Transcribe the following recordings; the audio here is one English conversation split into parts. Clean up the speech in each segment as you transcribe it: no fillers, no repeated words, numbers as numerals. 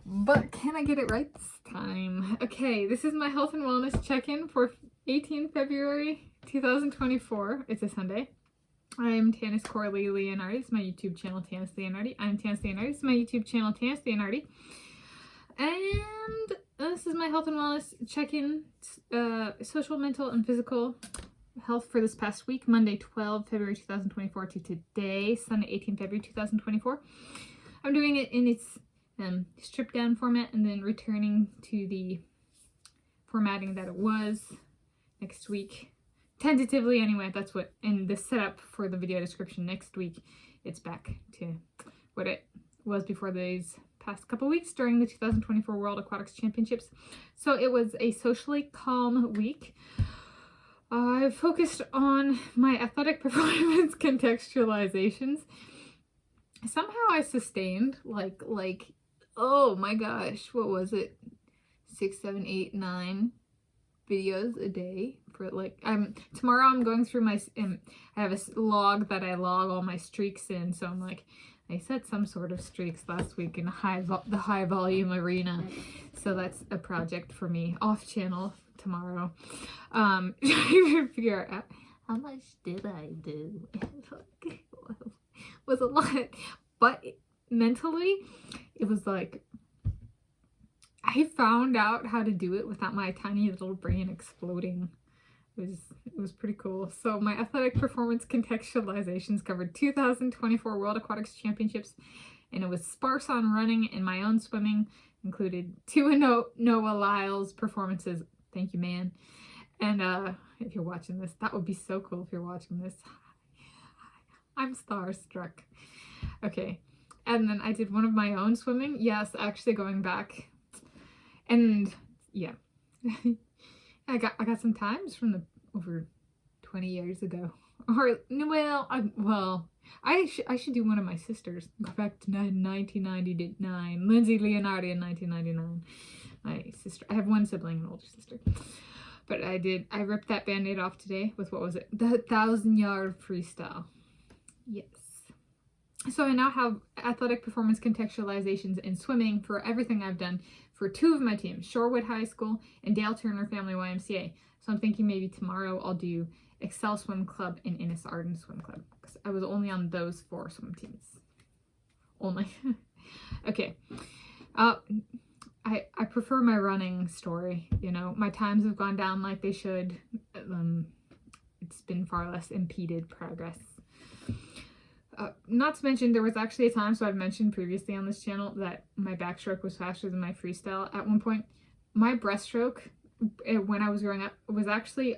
but can I get it right this time? Okay, this is my health and wellness check-in for 18 February 2024. It's a Sunday. I'm Tanis Coralee Leonhardi. It's my YouTube channel, Tanis Leonhardi. I'm Tanis Leonhardi. It's my YouTube channel, Tanis Leonhardi. And this is my health and wellness check-in, social, mental, and physical health for this past week, Monday 12 February 2024 to today, Sunday 18 February 2024. I'm doing it in its stripped down format and then returning to the formatting that it was next week. Tentatively anyway, that's what, in the setup for the video description next week, it's back to what it was before these past couple weeks during the 2024 World Aquatics Championships. So it was a socially calm week. I focused on my athletic performance contextualizations. Somehow I sustained like oh my gosh, what was it? 6, 7, 8, 9 videos a day for tomorrow I'm going through my, I have a log that I log all my streaks in, so I'm like, I set some sort of streaks last week in the high volume arena, so that's a project for me off channel tomorrow. Trying to figure out how much did I do. It was a lot, but mentally it was like I found out how to do it without my tiny little brain exploding. It was pretty cool. So my athletic performance contextualizations covered 2024 World Aquatics Championships, and it was sparse on running and my own swimming. Included 2 Noah Lyle's performances. Thank you, man. And if you're watching this, that would be so cool if you're watching this. I'm starstruck. Okay. And then I did one of my own swimming. Yes, actually going back. And yeah. I got some times from the over 20 years ago. Or I should do one of my sisters. Go back to 1999. Lindsay Leonhardi in 1999. My sister. I have one sibling, an older sister. But I ripped that band-aid off today with, what was it? The 1,000-yard freestyle. Yes. So I now have athletic performance contextualizations in swimming for everything I've done for 2 of my teams, Shorewood High School and Dale Turner Family YMCA. So I'm thinking maybe tomorrow I'll do Excel Swim Club and Innis Arden Swim Club, because I was only on those 4 swim teams. Only. Okay. I prefer my running story, you know. My times have gone down like they should. It's been far less impeded progress. Not to mention, there was actually a time, so I've mentioned previously on this channel, that my backstroke was faster than my freestyle at one point. My breaststroke, when I was growing up, was actually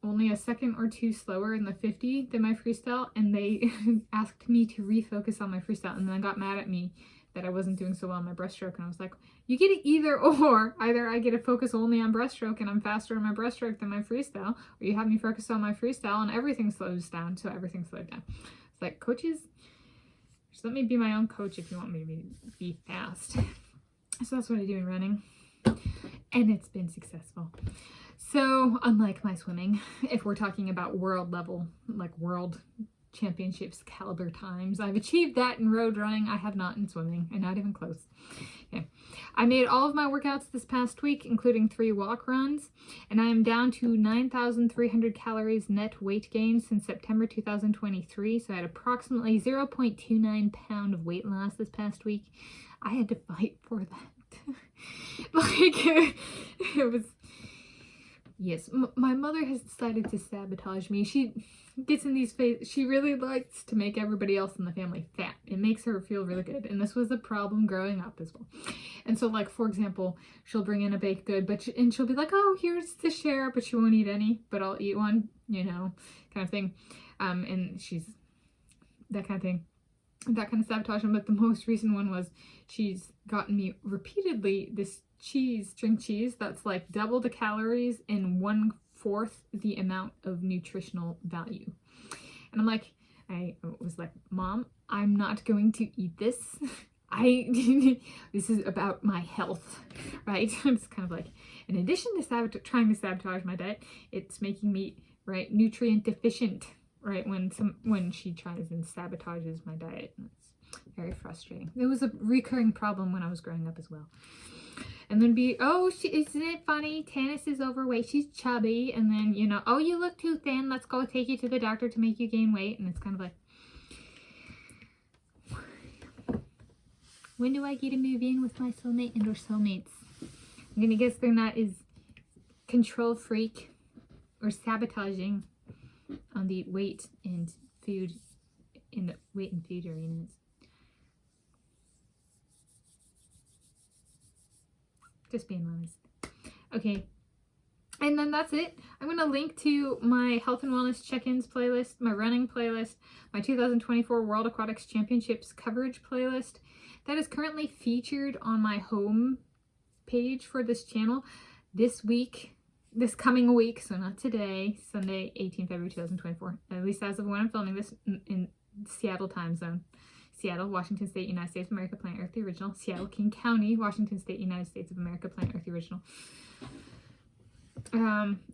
only a second or 2 slower in the 50 than my freestyle, and they asked me to refocus on my freestyle, and then got mad at me that I wasn't doing so well on my breaststroke, and I was like, you get it either or. Either I get to focus only on breaststroke and I'm faster on my breaststroke than my freestyle, or you have me focus on my freestyle and everything slows down, so everything slowed down. It's like, coaches, just let me be my own coach if you want me to be fast. So that's what I do in running, and it's been successful. So unlike my swimming, if we're talking about world level, like world championships caliber times, I've achieved that in road running. I have not in swimming, and not even close. Okay. I made all of my workouts this past week, including 3 walk runs, and I am down to 9,300 calories net weight gain since September 2023. So I had approximately 0.29 pound of weight loss this past week. I had to fight for that. It was, yes, my mother has decided to sabotage me. She gets in these phases. She really likes to make everybody else in the family fat. It makes her feel really good. And this was a problem growing up as well. And so, like, for example, she'll bring in a baked good, and she'll be like, oh, here's to share, but she won't eat any, but I'll eat one, you know, kind of thing. And she's that kind of thing. That kind of sabotage. But the most recent one was she's gotten me repeatedly this string cheese that's like double the calories and 1/4 the amount of nutritional value. And I was like, Mom, I'm not going to eat this. This is about my health, right? It's kind of like, in addition to trying to sabotage my diet, it's making me, right, nutrient deficient, right, when she tries and sabotages my diet. Very frustrating. It was a recurring problem when I was growing up as well. And then isn't it funny? Tanis is overweight. She's chubby. And then, you know, oh, you look too thin. Let's go take you to the doctor to make you gain weight. And it's kind of like, when do I get to move in with my soulmate and or soulmates? I'm going to guess they're not as control freak or sabotaging on the weight and food arenas. Just being honest. Okay. And then that's it. I'm going to link to my health and wellness check-ins playlist, my running playlist, my 2024 World Aquatics Championships coverage playlist. That is currently featured on my home page for this channel this coming week, so not today, Sunday, 18 February 2024, at least as of when I'm filming this in Seattle time zone. Seattle, Washington State, United States of America, Planet Earth, the original. Seattle, King County, Washington State, United States of America, Planet Earth, the original.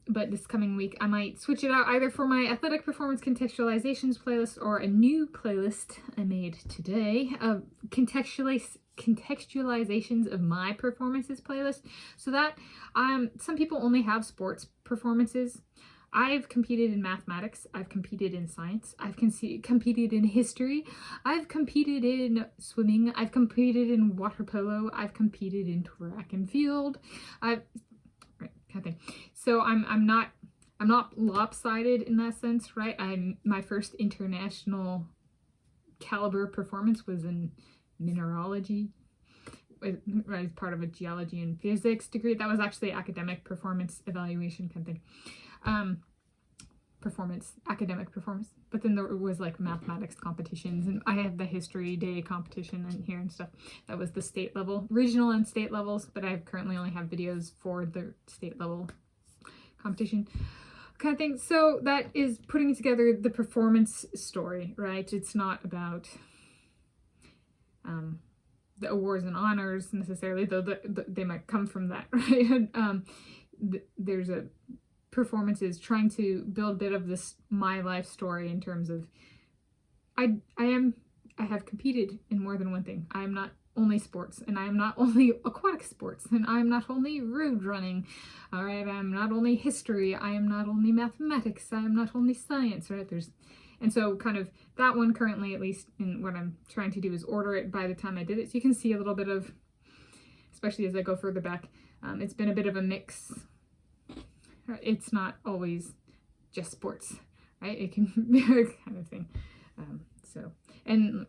But this coming week, I might switch it out either for my athletic performance contextualizations playlist or a new playlist I made today of contextualizations of my performances playlist. So that some people only have sports performances. I've competed in mathematics, I've competed in science, I've competed in history, I've competed in swimming, I've competed in water polo, I've competed in track and field, right, kind of thing. So I'm not lopsided in that sense, right? My first international caliber performance was in mineralogy, as part of a geology and physics degree. That was actually academic performance evaluation kind of thing. Academic performance, but then there was like mathematics competitions, and I had the history day competition in here and stuff. That was the state level, regional and state levels, but I currently only have videos for the state level competition kind of thing. So that is putting together the performance story, right? It's not about the awards and honors necessarily, though they might come from that, right? There's a performances trying to build a bit of this my life story in terms of I have competed in more than one thing. I am not only sports, and I am not only aquatic sports, and I am not only road running, all right? I am not only history, I am not only mathematics, I am not only science, right? And so kind of that one currently, at least in what I'm trying to do, is order it by the time I did it. So you can see a little bit of, especially as I go further back, it's been a bit of a mix. It's not always just sports, right? It can be a kind of thing.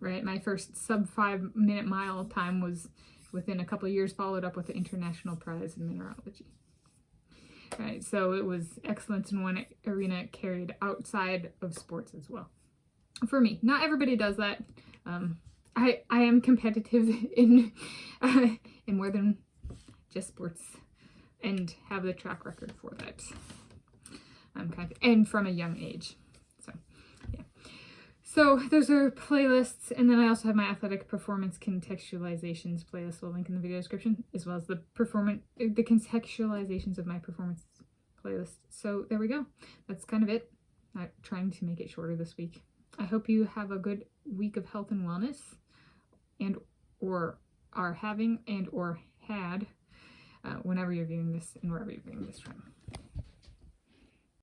Right, my first sub 5 minute mile time was within a couple of years, followed up with an international prize in mineralogy. Right, so it was excellence in one arena carried outside of sports as well. For me, not everybody does that. I am competitive in more than just sports, and have the track record for that. And from a young age. So, yeah. So those are playlists, and then I also have my athletic performance contextualizations playlist. We'll link in the video description, as well as the contextualizations of my performance playlist. So there we go. That's kind of it. I'm trying to make it shorter this week. I hope you have a good week of health and wellness, and or are having and or had whenever you're viewing this and wherever you're viewing this from.